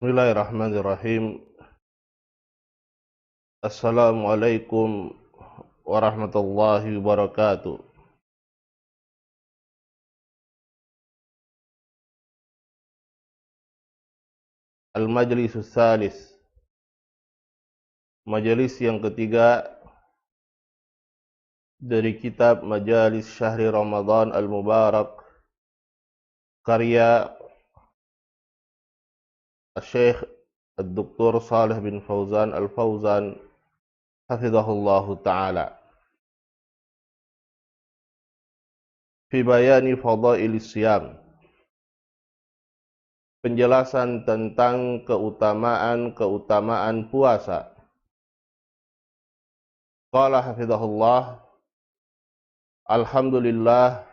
Bismillahirrahmanirrahim. Assalamualaikum warahmatullahi wabarakatuh. Al-Majlisus Salis, majelis yang ketiga dari kitab Majalis Syahri Ramadan Al-Mubarak, karya Syekh Dr. Saleh bin Fauzan Al-Fauzan hafizahullahu ta'ala, fi bayani fadailis siyam, penjelasan tentang keutamaan puasa. Qala hafizahullah, alhamdulillah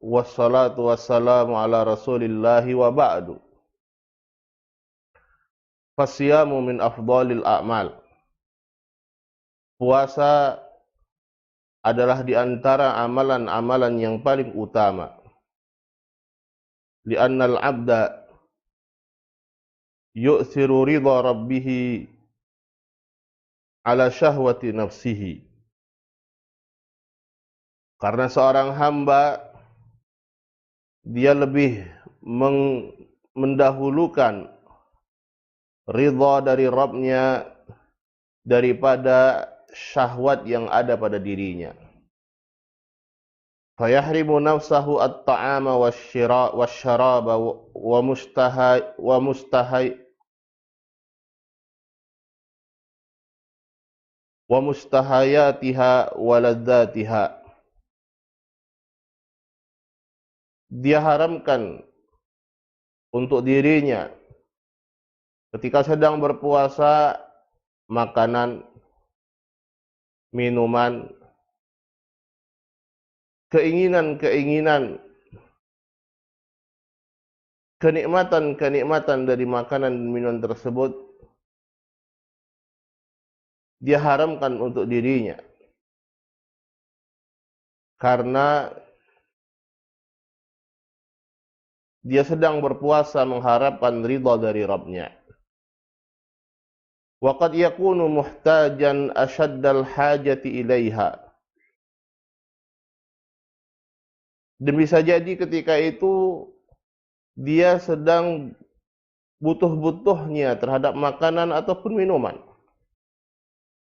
wassalatu wassalamu ala rasulillahi wa ba'du. Fasyamu min afdalil a'mal. Puasa adalah di antara amalan-amalan yang paling utama. Li'annal abda yu'thiru ridha rabbih ala syahwati nafsihi. Karena seorang hamba dia lebih mendahulukan ridha dari Rabb-nya daripada syahwat yang ada pada dirinya. Fayahrimu nafsahu at-ta'ama wasyaraba wa mustahayatiha wa ladzatiha. Dia haramkan untuk dirinya ketika sedang berpuasa makanan, minuman, keinginan-keinginan, kenikmatan-kenikmatan dari makanan dan minuman tersebut dia haramkan untuk dirinya, karena dia sedang berpuasa mengharapkan ridha dari Rabb-nya. Wa qad yakunu muhtajan ashaddal hajati ilaiha. Dan bisa jadi ketika itu dia sedang butuh-butuhnya terhadap makanan ataupun minuman.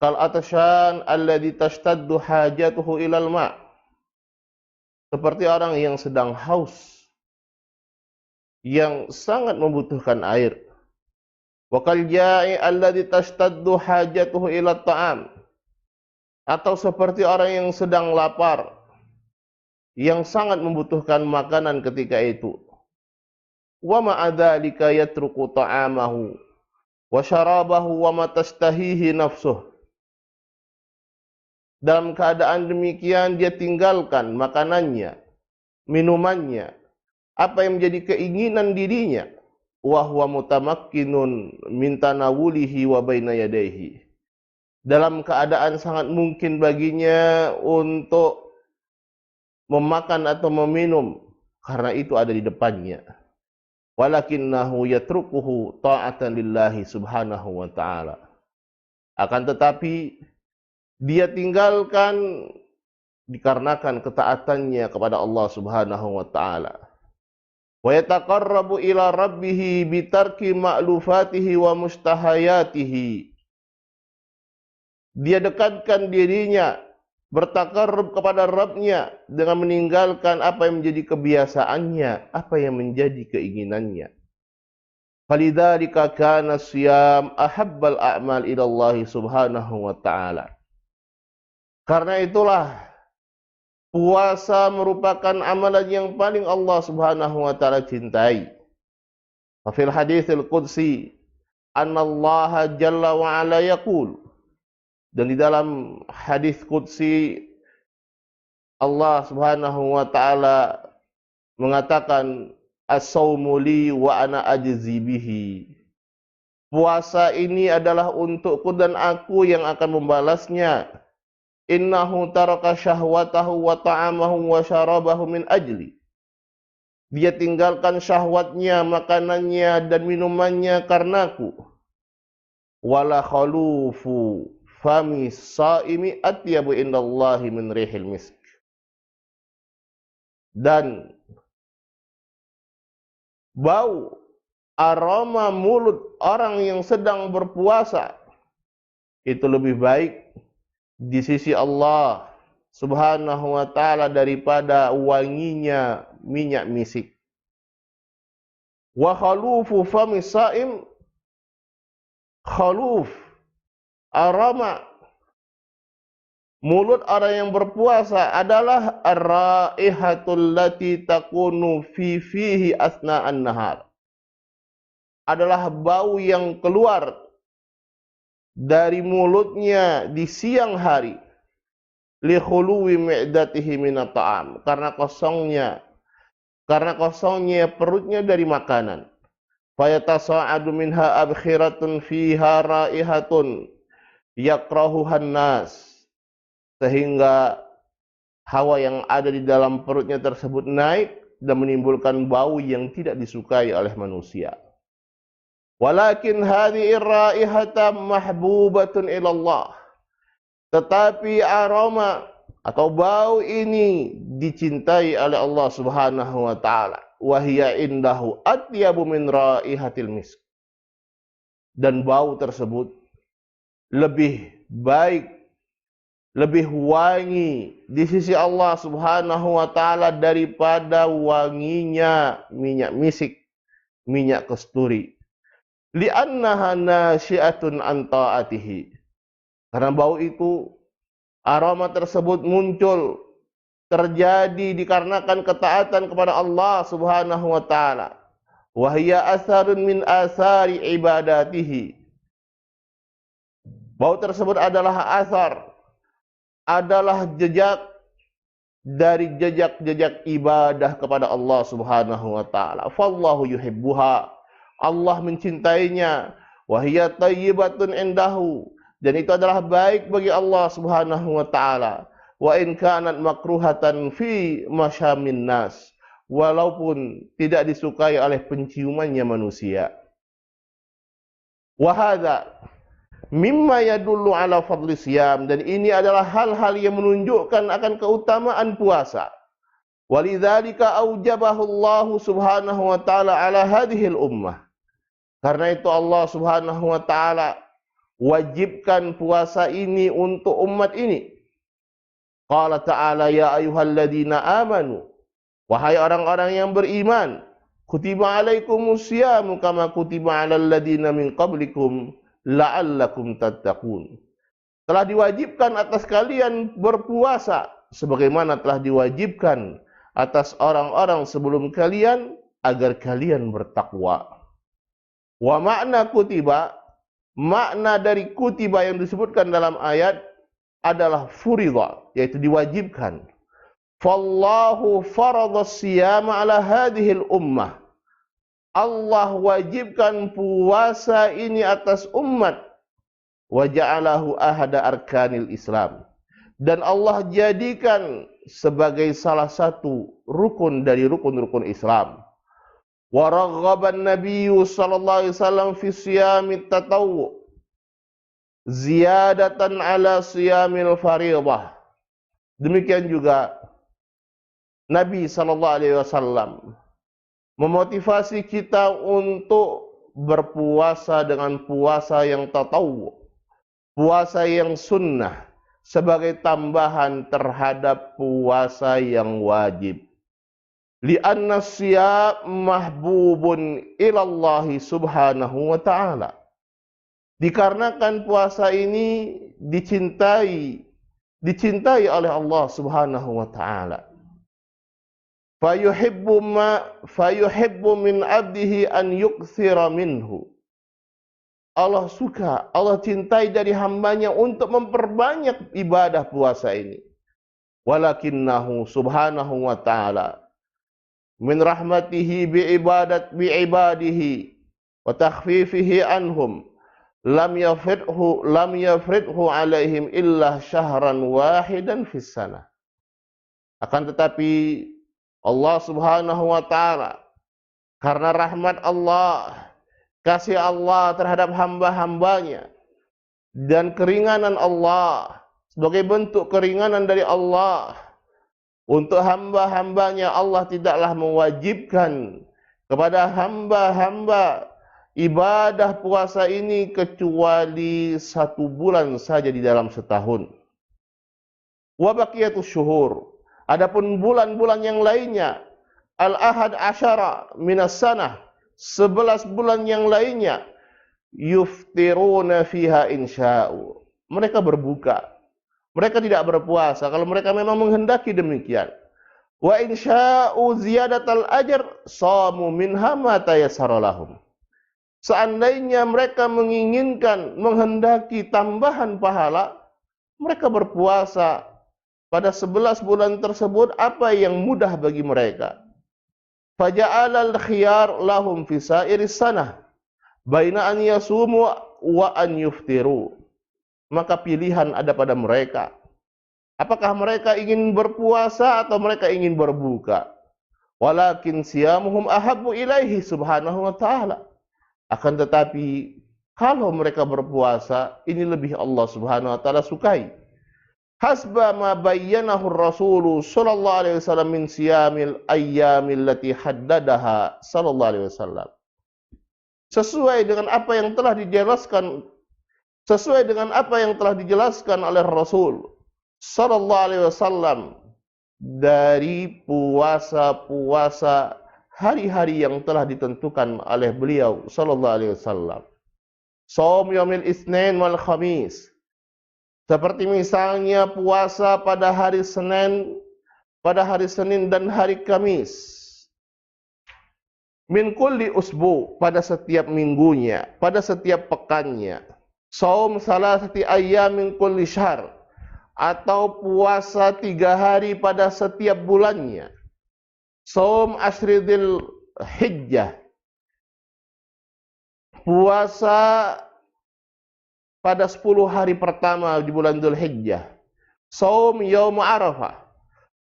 Kal atashan alladhi tashtaddu hajatuhu ilal ma'. Seperti orang yang sedang haus, yang sangat membutuhkan air. Wa kal ja'i alladhi tashtaddu hajatuhu ila ta'am. Atau seperti orang yang sedang lapar, yang sangat membutuhkan makanan ketika itu. Wa ma'adzalika yatruku ta'amahu wa syarabahu wa ma tastahihi nafsuh. Dalam keadaan demikian dia tinggalkan makanannya, minumannya, apa yang menjadi keinginan dirinya. Wa huwa mutamakkinun min tanawulihi wa baina yadayhi. Dalam keadaan sangat mungkin baginya untuk memakan atau meminum, karena itu ada di depannya. Walakinnahu yatrukuhu ta'atan lillahi subhanahu wa ta'ala. Akan tetapi dia tinggalkan dikarenakan ketaatannya kepada Allah subhanahu wa ta'ala. Wa yataqarrabu ila rabbih bitarki ma'lufatihi wa mustahayatihi. Dia dekatkan dirinya, bertakarrub kepada Rabb-nya dengan meninggalkan apa yang menjadi kebiasaannya, apa yang menjadi keinginannya. Falidzalika kana siyam ahabbal a'mal ila Allah subhanahu wa ta'ala. Karena itulah puasa merupakan amalan yang paling Allah subhanahu wa ta'ala cintai. Fil haditsil qudsi annallaha jalla wa ala yaqul. Dan di dalam hadis qudsi Allah subhanahu wa ta'ala mengatakan as-sawmu li wa ana ajzi bihi. Puasa ini adalah untukku dan aku yang akan membalasnya. Innahu taraka syahwatahu wa ta'amahu wa syarabahu min ajli. Dia tinggalkan syahwatnya, makanannya dan minumannya karenaku. Wala khalufu fami saimi atyabu indallahi min rihil misk. Dan bau aroma mulut orang yang sedang berpuasa itu lebih baik di sisi Allah Subhanahu wa ta'ala daripada wanginya minyak misik. Wa khalufu fami saim, khaluf aroma mulut orang yang berpuasa adalah ar-raihatul lati takunu fihi asna'an nahar. Adalah bau yang keluar dari mulutnya di siang hari. Li khuluwi mi'datihi minat ta'am. Karena kosongnya perutnya dari makanan. Fayatasa'adu minha abkhiratun fiha raihatun yakrahuhan nas. Sehingga hawa yang ada di dalam perutnya tersebut naik dan menimbulkan bau yang tidak disukai oleh manusia. Walakin hadhihi raihata mahbubatun ilallah. Tetapi aroma atau bau ini dicintai oleh Allah Subhanahu wa ta'ala. Wa hiya indahu atyabu min raihatil misk. Dan bau tersebut lebih baik, lebih wangi di sisi Allah Subhanahu wa ta'ala daripada wanginya minyak misik, minyak kasturi. Li'annaha nasyi'atun an ta'atihi. Karena bau itu, aroma tersebut muncul, terjadi dikarenakan ketaatan kepada Allah Subhanahu wa ta'ala. Wa hiya asarun min asari ibadatihi. Bau tersebut adalah asar, adalah jejak dari jejak-jejak ibadah kepada Allah Subhanahu wa ta'ala. Fallahu yuhibbuha. Allah mencintainya. Wa hiya tayyibatun indahu. Dan itu adalah baik bagi Allah Subhanahu wa ta'ala. Wa in kanat makruhatan fi masyamin nas. Walaupun tidak disukai oleh penciumannya manusia. Wa hadza mimma yadullu ala fadli siyam. Dan ini adalah hal-hal yang menunjukkan akan keutamaan puasa. Walidzalika aujabahu Allah Subhanahu wa ta'ala ala hadhil ummah. Karena itu Allah Subhanahu wa ta'ala wajibkan puasa ini untuk umat ini. Qala ta'ala ya ayyuhalladzina amanu. Wahai orang-orang yang beriman, kutiba alaikumus syamu kama kutiba alal ladzina min qablikum la'allakum tattaqun. Telah diwajibkan atas kalian berpuasa sebagaimana telah diwajibkan atas orang-orang sebelum kalian agar kalian bertakwa. Wa makna kutiba, makna dari kutiba yang disebutkan dalam ayat adalah furidha, yaitu diwajibkan. Fallahu faradha siyama ala hadhil ummah. Allah wajibkan puasa ini atas umat. Wa ja'alahu ahada arkanil Islam. Dan Allah jadikan sebagai salah satu rukun dari rukun-rukun Islam. Wa raghaban nabiyyu sallallahu alaihi wasallam fi siyamit tatawwu ziyadatan ala siyamil fardhah. Demikian juga Nabi sallallahu alaihi wasallam memotivasi kita untuk berpuasa dengan puasa yang tatawwu, puasa yang sunnah sebagai tambahan terhadap puasa yang wajib. Li'anna siyam mahbubun ilallahi subhanahu wa ta'ala. Dikarenakan puasa ini dicintai oleh Allah subhanahu wa ta'ala. Fayuhibbu min abdihi an yukthira minhu. Allah suka, Allah cintai dari hambanya untuk memperbanyak ibadah puasa ini. Walakinnahu subhanahu wa ta'ala min rahmatihi bi'ibadihi wa takhfifihi anhum lam yafridhu alaihim illa syahran wahidan fis sanah. Akan tetapi Allah Subhanahu wa taala, karena rahmat Allah, kasih Allah terhadap hamba-hambanya, dan keringanan Allah, sebagai bentuk keringanan dari Allah untuk hamba-hambanya, Allah tidaklah mewajibkan kepada hamba-hamba ibadah puasa ini kecuali 1 bulan saja di dalam setahun. Wa baqiyatus syuhur, adapun bulan-bulan yang lainnya, al-ahad asyara minas sanah, 11 bulan yang lainnya, yuftiruna fiha insya'u, mereka berbuka, mereka tidak berpuasa kalau mereka memang menghendaki demikian. Wa insya'u ziyadatal ajr shamu minha ma tayassara lahum, seandainya mereka menginginkan, menghendaki tambahan pahala, mereka berpuasa pada 11 bulan tersebut apa yang mudah bagi mereka. Faja'alal khiyar lahum fi sa'iris sanah baina an yasumu wa an yuftiru, maka pilihan ada pada mereka. Apakah mereka ingin berpuasa atau mereka ingin berbuka? Walakin siyamuhum ahabbu ilaihi subhanahu wa ta'ala, akan tetapi kalau mereka berpuasa, ini lebih Allah Subhanahu wa taala sukai. Hasba ma bayyanahu Rasul sallallahu alaihi wasallam min siyamil ayyamil lati haddadaha sallallahu alaihi wasallam. Sesuai dengan apa yang telah dijelaskan oleh Rasul sallallahu alaihi wasallam dari puasa-puasa hari-hari yang telah ditentukan oleh beliau sallallahu alaihi wasallam. Shaum yaumil Itsnain wal Khamis, seperti misalnya puasa pada hari Senin dan hari Kamis. Min kulli usbu, pada setiap minggunya, pada setiap pekannya. Shaum salasati ayyam min kulli syahr, atau puasa 3 hari pada setiap bulannya. Shaum asyridil hijjah, puasa pada 10 hari pertama di bulan Dzulhijjah. Shaum yaum Arafah,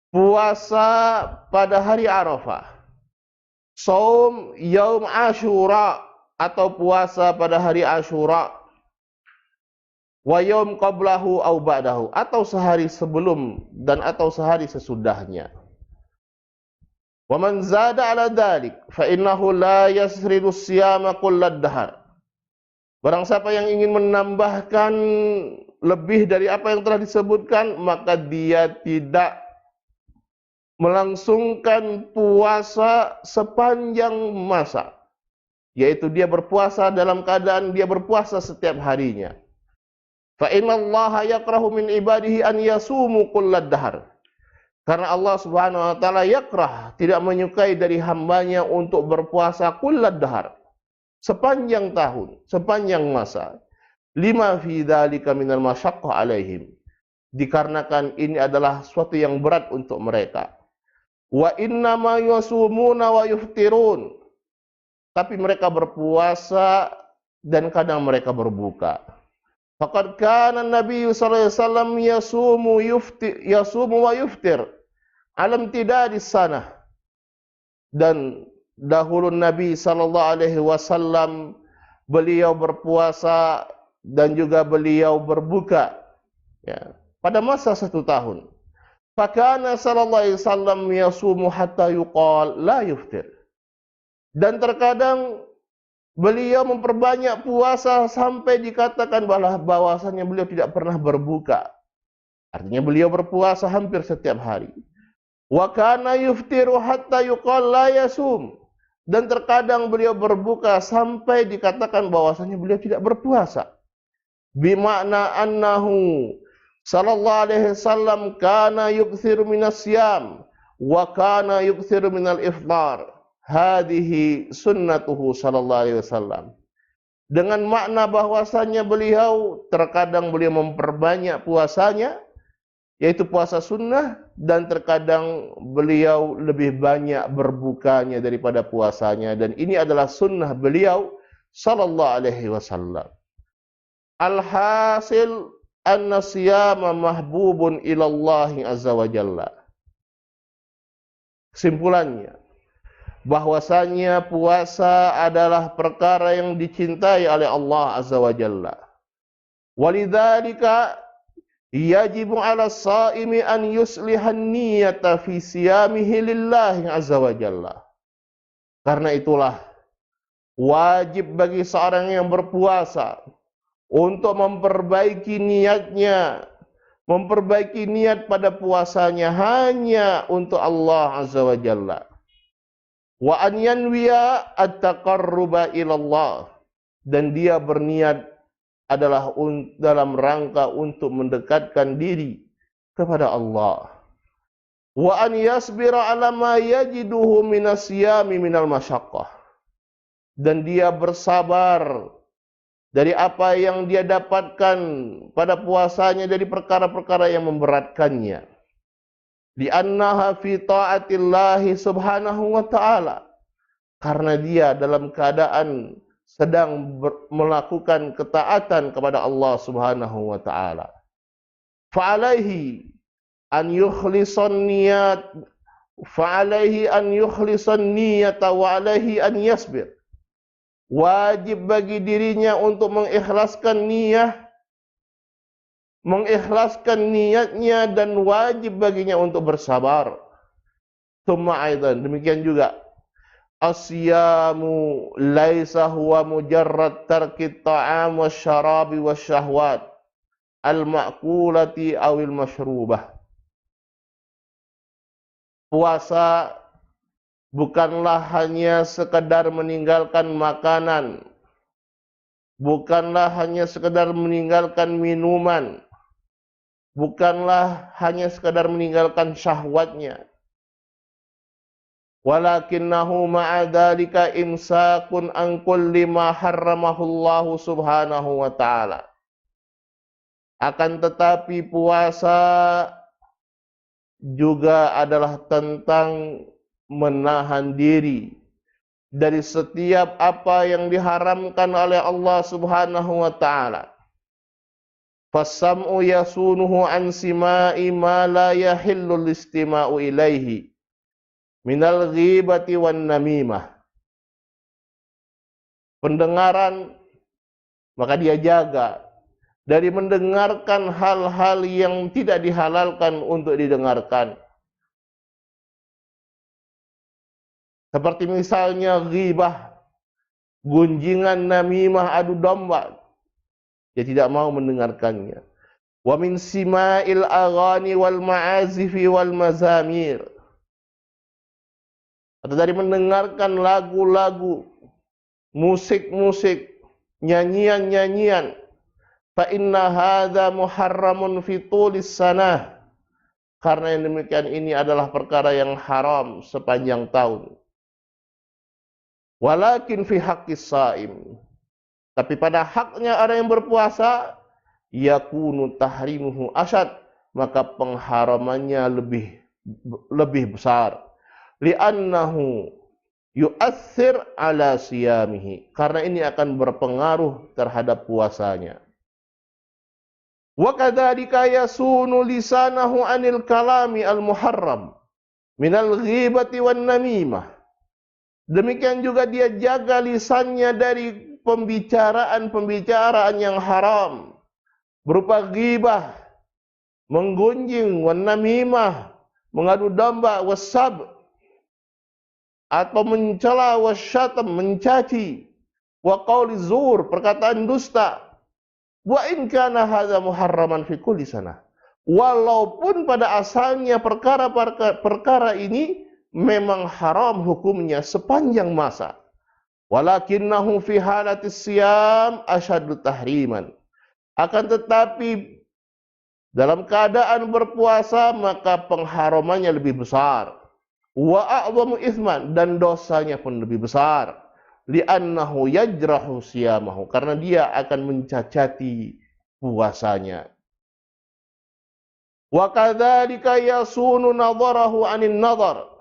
puasa pada hari Arafah. Shaum yaum Asyura, atau puasa pada hari Asyura. Wa yaum qablahu au ba'dahu, atau sehari sebelum dan atau sehari sesudahnya. Wa man zada ala dzalik fa innahu la yasridu siyama kullad dahr. Barang siapa yang ingin menambahkan lebih dari apa yang telah disebutkan, maka dia tidak melangsungkan puasa sepanjang masa, yaitu dia berpuasa dalam keadaan dia berpuasa setiap harinya. Fa innallaha yakrahu min ibadihi an yasumu kullad dahr, karena Allah Subhanahu wa taala yakrah, tidak menyukai dari hambanya untuk berpuasa kullad dahr, sepanjang tahun, sepanjang masa. Lima fi dzalika minal masyaqqah alaihim, dikarenakan ini adalah suatu yang berat untuk mereka. Wa inna ma yasumuna wa yuftirun, tapi mereka berpuasa dan kadang mereka berbuka. Faqad kana Nabi sallallahu alaihi wasallam yasumu wa yuftir alam tidadis sanah, dan dahulu Nabi sallallahu alaihi wasallam beliau berpuasa dan juga beliau berbuka, ya, pada masa 1 tahun. Fakana sallallahu alaihi wasallam yasumu hatta yuqal la yuftir, dan terkadang beliau memperbanyak puasa sampai dikatakan bahwasanya beliau tidak pernah berbuka. Artinya beliau berpuasa hampir setiap hari. Wa kana yuftiru hatta yuqal la yasum, dan terkadang beliau berbuka sampai dikatakan bahwasanya beliau tidak berpuasa. Bimakna annahu sallallahu alaihi wasallam kana yukthiru minas siyam wa kana yukthiru minal iftar. Hadhihi sunnatuhu sallallahu alaihi wasallam. Dengan makna bahwasanya beliau terkadang beliau memperbanyak puasanya, yaitu puasa sunnah, dan terkadang beliau lebih banyak berbukanya daripada puasanya, dan ini adalah sunnah beliau sallallahu alaihi wasallam. Alhasil anna siyama mahbubun ilallahi azza wa jalla. Kesimpulannya, bahwasanya puasa adalah perkara yang dicintai oleh Allah Azza wa Jalla. Walidzalika yajibu 'ala as-sha'imi an yuslihan niyata fi siyamihi lillahi Azza wa Jalla. Karena itulah wajib bagi seorang yang berpuasa untuk memperbaiki niatnya, memperbaiki niat pada puasanya hanya untuk Allah Azza wa Jalla. Wa an yanwiya at-taqarruba ilallah, dan dia berniat adalah dalam rangka untuk mendekatkan diri kepada Allah. Wa an yasbira ala ma yajiduhu minas siyami minal masyaqqah, dan dia bersabar dari apa yang dia dapatkan pada puasanya dari perkara-perkara yang memberatkannya. Li'annaha fi ta'atillahi subhanahu wa ta'ala, karena dia dalam keadaan sedang melakukan ketaatan kepada Allah subhanahu wa ta'ala. Fa'alaihi an yukhlisan niyat, fa'alaihi an yukhlisan niyata wa alaihi an yasbir. Wajib bagi dirinya untuk mengikhlaskan niatnya, dan wajib baginya untuk bersabar. Tsumma aidan, demikian juga asyamu laisa huwa mujarrad tarki ta'am wasyarabi wasyahwat al-ma'kulati awil masyrubah. Puasa bukanlah hanya sekedar meninggalkan makanan, bukanlah hanya sekedar meninggalkan minuman, bukanlah hanya sekedar meninggalkan syahwatnya. Walakinnahu ma'a dzalika imsakun an kulli ma harramahullahu subhanahu wa ta'ala. Akan tetapi puasa juga adalah tentang menahan diri dari setiap apa yang diharamkan oleh Allah subhanahu wa ta'ala. Fassam'u yasunuhu an sima'i ma la yahillu listima'u ilaihi minal ghibati wan namimah. Pendengaran, maka dia jaga dari mendengarkan hal-hal yang tidak dihalalkan untuk didengarkan. Seperti misalnya ghibah, gunjingan, namimah, adu domba. Dia tidak mau mendengarkannya. Wa min sima'il aghani wal ma'azifi wal mazamir. Atau dari mendengarkan lagu-lagu, musik-musik, nyanyian-nyanyian. Fa inna hadza muharramun fi tulis sanah. Karena yang demikian ini adalah perkara yang haram sepanjang tahun. Walakin fi haqqis shaim, tapi pada haknya orang yang berpuasa, yakunu tahrimuhu asyad, maka pengharamannya lebih besar. Li'annahu yu'athir ala siyamihi, karena ini akan berpengaruh terhadap puasanya. Wa kadzalika yasunu lisanahu anil kalami al muharram minal ghibati wan namimah. Demikian juga dia jaga lisannya dari pembicaraan-pembicaraan yang haram, berupa ghibah, menggunjing, wan namimah, mengadu domba, wasab, atau mencela, wasyatam, mencaci, wa qauli zur, perkataan dusta. Wa in kana hadza muharraman fi kulli sanah. Walaupun pada asalnya perkara ini memang haram hukumnya sepanjang masa. Walakinnahu fi halatis siyam asyaddu tahriman. Akan tetapi dalam keadaan berpuasa maka pengharamannya lebih besar. Wa a'zamu itsman, dan dosanya pun lebih besar. Li'annahu yajrahu siyamahu, karena dia akan mencacati puasanya. Wa kadzalika yasunu nadharahu 'anil nadhar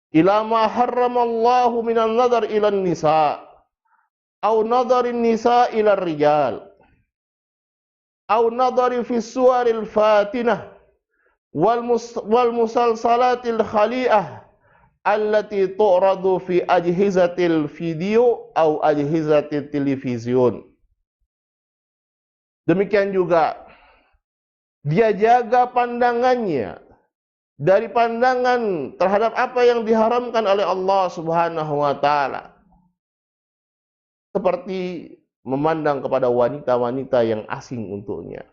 ila ma harramallahu minan nadhar ila nisa, au nadharin nisa ila rijal, au nadhari fi suwaril fatinah wal musalsalatil khali'ah allati tu'radu fi ajhizatil video atau ajhizatil television. Demikian juga dia jaga pandangannya dari pandangan terhadap apa yang diharamkan oleh Allah Subhanahu wa taala. Seperti memandang kepada wanita-wanita yang asing untuknya,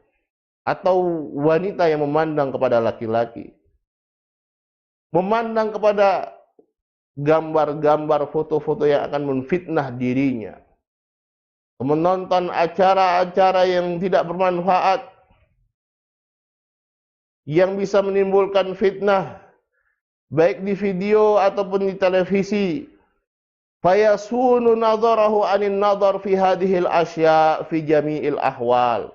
atau wanita yang memandang kepada laki-laki, memandang kepada gambar-gambar, foto-foto yang akan menfitnah dirinya, menonton acara-acara yang tidak bermanfaat, yang bisa menimbulkan fitnah, baik di video ataupun di televisi. Fayasunu nadharahu anin nadhar fi hadhil asya fi jami'il ahwal.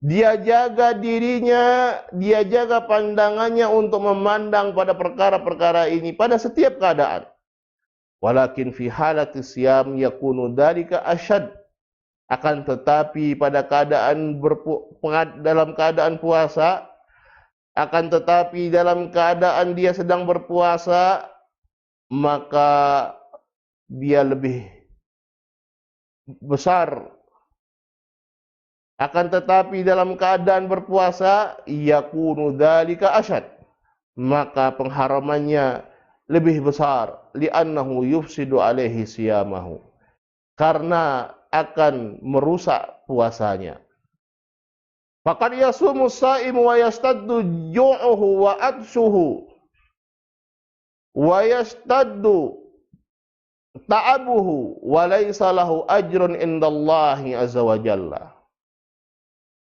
Dia jaga dirinya, dia jaga pandangannya untuk memandang pada perkara-perkara ini pada setiap keadaan. Walakin fi halati siyam yakunu dzalika asyad. Akan tetapi pada keadaan dalam keadaan puasa, akan tetapi dalam keadaan dia sedang berpuasa, maka dia lebih besar. Akan tetapi dalam keadaan berpuasa, yakunu dzalika asyad, maka pengharamannya lebih besar, li'annahu yufsidu alaihi siyamahu, karena akan merusak puasanya. Faqad yasumu as-saimu wa yastaddu ju'uhu wa atshuhu wa yastaddu ta'abuhu wa laysa lahu ajrun indallahi azza wa jalla.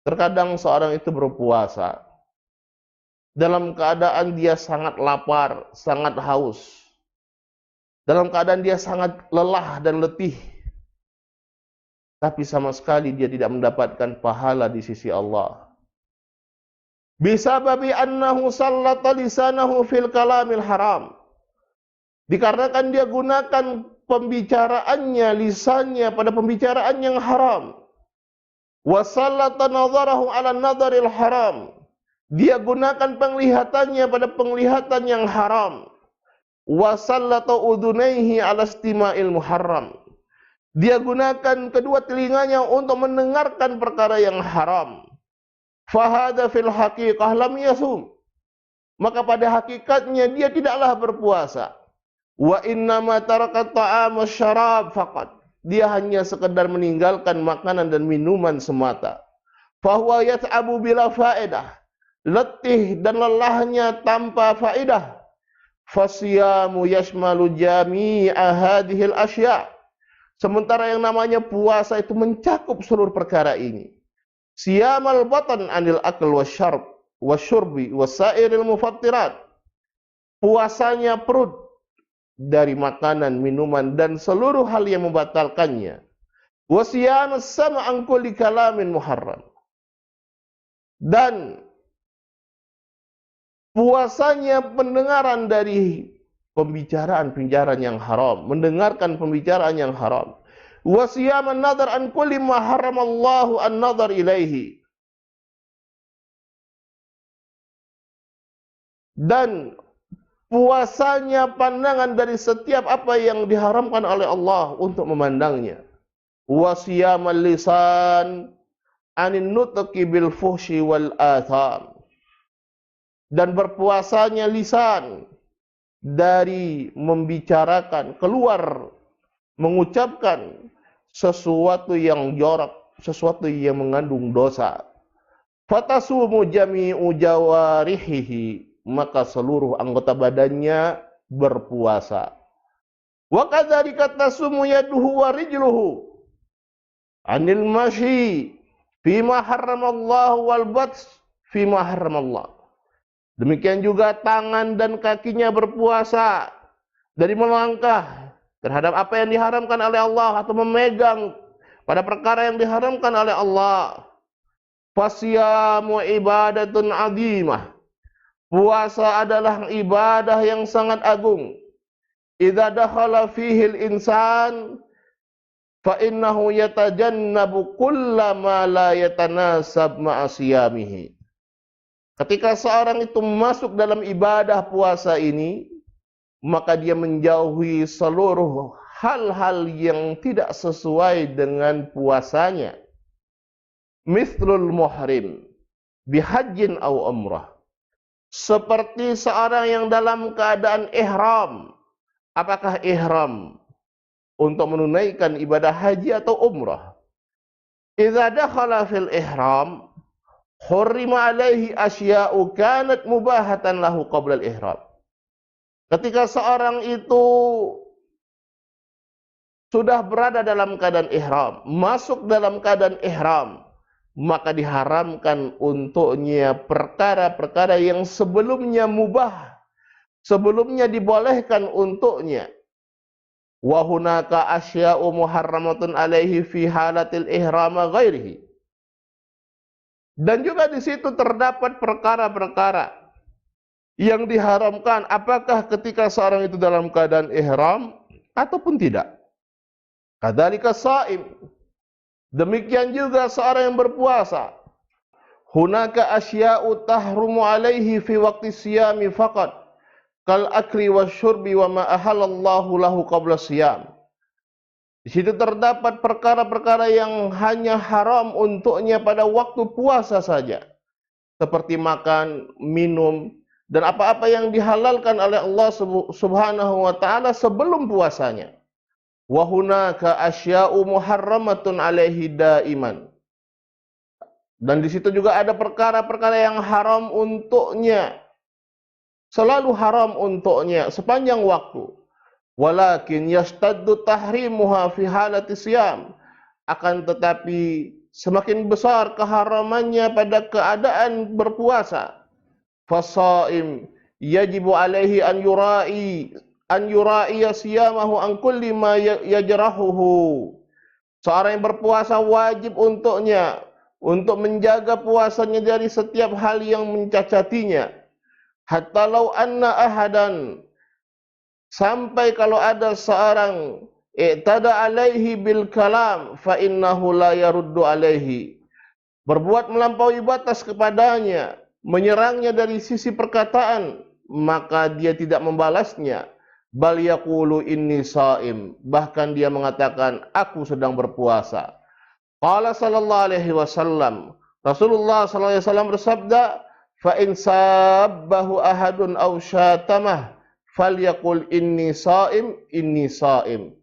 Terkadang seorang itu berpuasa dalam keadaan dia sangat lapar, sangat haus, dalam keadaan dia sangat lelah dan letih, tapi sama sekali dia tidak mendapatkan pahala di sisi Allah. Bisababi annahu sallata lisanahu fil kalamil haram. Dikarenakan dia gunakan pembicaraannya, lisannya pada pembicaraan yang haram. Wa sallata nadharahu ala nadharil haram. Dia gunakan penglihatannya pada penglihatan yang haram. Wa sallata udhunaihi ala istima'il muharram. Dia gunakan kedua telinganya untuk mendengarkan perkara yang haram. Fahada fil haqiqah lam yasum. Maka pada hakikatnya dia tidaklah berpuasa. Wa innama taraka ta'am wasyarab faqat. Dia hanya sekedar meninggalkan makanan dan minuman semata. Fahuwa yat'abu bila faedah. Letih dan lelahnya tanpa faedah. Fasiyamu yashmalu jami'a hadhil asya'. Sementara yang namanya puasa itu mencakup seluruh perkara ini. Siyamal batan anil akal wasyurbi wasairil mufattirat. Puasanya perut dari makanan, minuman dan seluruh hal yang membatalkannya. Wasiyanus sama an kulli kalamin muharram. Dan puasanya pendengaran dari pembicaraan yang haram, mendengarkan pembicaraan yang haram. Wasiyaman nadhar an kulli ma haramallahu an nadhar ilaihi. Dan puasanya pandangan dari setiap apa yang diharamkan oleh Allah untuk memandangnya. Wasiyamal lisan anin nutqi bil fuhsyi wal atham. Dan berpuasanya lisan dari membicarakan, keluar, mengucapkan sesuatu yang jorok, sesuatu yang mengandung dosa. Fatasumu jami'u jawarihihi, maka seluruh anggota badannya berpuasa. Wa kadzalika tasumu yaduhu wa rijluhu anil masyi fima harramallahu wal bats fima harramallah. Demikian juga tangan dan kakinya berpuasa dari melangkah terhadap apa yang diharamkan oleh Allah atau memegang pada perkara yang diharamkan oleh Allah. Fasyamu ibadatun azimah. Puasa adalah ibadah yang sangat agung. Idza dakhala fihi al-insan fa innahu yatajannabu kullama la yatanasab ma'a siyamihi. Ketika seorang itu masuk dalam ibadah puasa ini, maka dia menjauhi seluruh hal-hal yang tidak sesuai dengan puasanya. Mithlul muhrim bihajjin aw umrah. Seperti seorang yang dalam keadaan ihram. Apakah ihram untuk menunaikan ibadah haji atau umrah? Idza dakhala fil ihram hurrima alaihi asya'u kanat mubahatan lahu qabla al-ihram. Ketika seorang itu sudah berada dalam keadaan ihram, masuk dalam keadaan ihram, maka diharamkan untuknya perkara-perkara yang sebelumnya mubah, sebelumnya dibolehkan untuknya. Wa hunaka asya'u muharramatun alaihi fi halatil ihram ghairihi. Dan juga di situ terdapat perkara-perkara yang diharamkan apakah ketika seorang itu dalam keadaan ihram ataupun tidak. Kadzalika shaim. Demikian juga seorang yang berpuasa. Hunaka asya'u tahrumu alaihi fi waqti siyami faqat. Kal akli wasyurbi wa ma ahallallahu lahu qabla siyam. Di situ terdapat perkara-perkara yang hanya haram untuknya pada waktu puasa saja. Seperti makan, minum, dan apa-apa yang dihalalkan oleh Allah Subhanahu wa taala sebelum puasanya. Wa hunaka asya'u muharramatun alaihi daiman. Dan di situ juga ada perkara-perkara yang haram untuknya. Selalu haram untuknya sepanjang waktu. Walakin yastaddu tahrimuha fi halati siyam. Akan tetapi semakin besar keharamannya pada keadaan berpuasa. Fasaim yajibu alaihi an yura'i siyamahu an kulli ma yajrahuhu. Seorang yang berpuasa wajib untuknya untuk menjaga puasanya dari setiap hal yang mencacatinya. Hatta law anna ahadan, sampai kalau ada seorang i'tada alaihi bil kalam fa innahu la yaruddu alaihi, berbuat melampaui batas kepadanya, menyerangnya dari sisi perkataan, maka dia tidak membalasnya. Bal yaqulu inni shaim, bahkan dia mengatakan aku sedang berpuasa. Qala sallallahu alaihi wasallam, Rasulullah sallallahu alaihi wasallam bersabda, fa in sabbahu ahadun aw syatamah falyaqul inni shaim, inni shaim.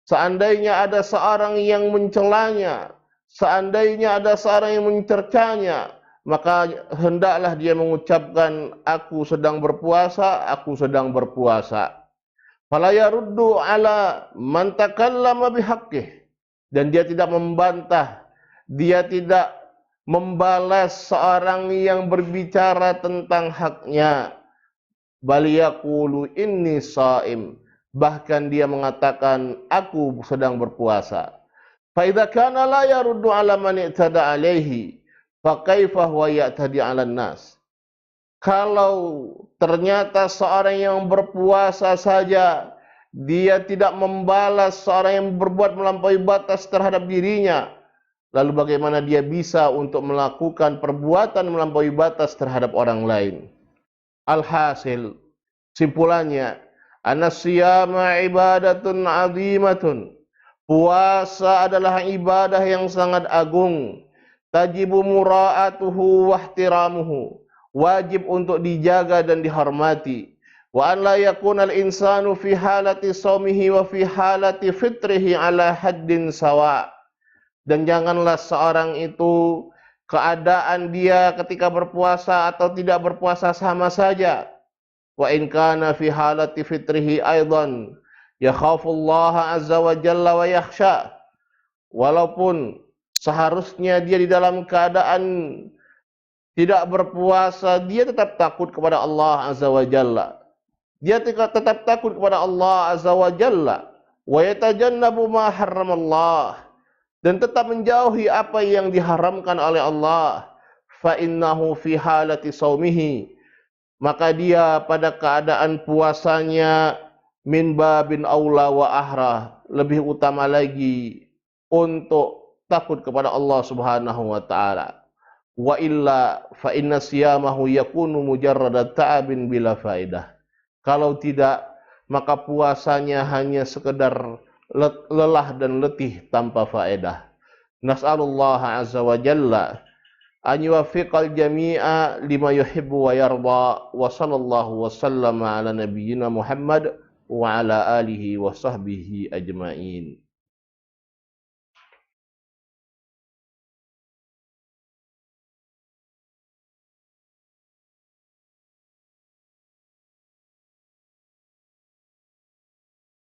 Seandainya ada seorang yang mencelanya, seandainya ada seorang yang mencercanya, maka hendaklah dia mengucapkan aku sedang berpuasa, aku sedang berpuasa. Fala yaruddu ala man takallama bihaqqih. Dan dia tidak membantah, dia tidak membalas seorang yang berbicara tentang haknya. Bal yaqulu inni shaim, bahkan dia mengatakan aku sedang berpuasa. Fa idza kana la yaruddu ala man i'tada alaihi fa kaifa huwa ya'tadi 'alan nas. Kalau ternyata seorang yang berpuasa saja dia tidak membalas seorang yang berbuat melampaui batas terhadap dirinya, lalu bagaimana dia bisa untuk melakukan perbuatan melampaui batas terhadap orang lain? Alhasil, simpulannya, an-siyama ibadatun azimatun. Puasa adalah ibadah yang sangat agung. Tajibu mura'atuhu wa ihtiramuhu. Wajib untuk dijaga dan dihormati. Wa an la yakuna al-insanu fi halati shaumihi wa fi halati fitrihi ala haddin sawa. Dan janganlah seorang itu keadaan dia ketika berpuasa atau tidak berpuasa sama saja. Wa in kana fi halati fitrihi aidan yakhafullaha azza wa jalla wa yakhsha. Walaupun seharusnya dia di dalam keadaan tidak berpuasa, dia tetap takut kepada Allah azza wa jalla. Dia tetap takut kepada Allah azza wa jalla. Wa yatajannabu ma harramallah. Dan tetap menjauhi apa yang diharamkan oleh Allah. Fa innahu fi halati saumihi, maka dia pada keadaan puasanya min babin aula wa ahra, lebih utama lagi untuk takut kepada Allah Subhanahu wa taala. Wa illa fa inna siyamahu yakunu mujarrada ta'abin bila faidah. Kalau tidak, maka puasanya hanya sekedar lelah dan letih tanpa faedah. Nas'alullah azza wa jalla an yuwaffiqal jami'a lima yuhibbu wa yarda, wa sallallahu wa sallama ala nabiyyina Muhammad wa ala alihi wa sahbihi ajma'in.